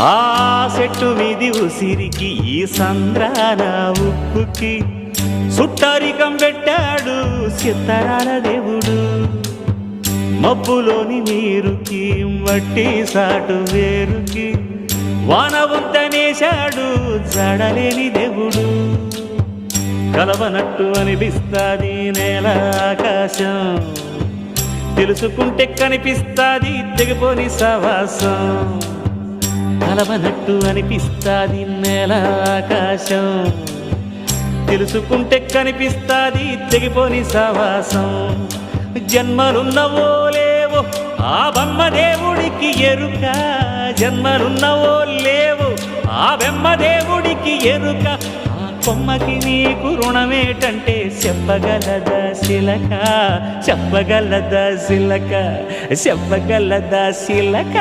ఆ చెట్టు మీది ఉసిరికి ఈ సంద్రాన ఉప్పుకి సుట్టరికం పెట్టాడు సిత్తరాల దేవుడు. మబ్బులోని నీరుకి మట్టి సాటు వేరుకి వాన వంతనేశాడు జడలేని దేవుడు. కలవనట్టు అనిపిస్తాది నేల ఆకాశం, తెలుసుకుంటే కనిపిస్తాది తెగిపోని సవాసం. కలవనట్టు అనిపిస్తాది నేల ఆకాశం, తెలుసుకుంటే కనిపిస్తాది తెగిపోని సవాసం. జన్మలున్నవో లేవో ఆ బ్రహ్మదేవుడికి ఎరుక, జన్మలున్నవో లేవో ఆ బ్రహ్మదేవుడికి ఎరుక. ఆ కొమ్మకి నీకు రుణమేటంటే చెప్పగలదా శిలక, చెప్పగలదా శిలక, చెప్పగలదా శిలక.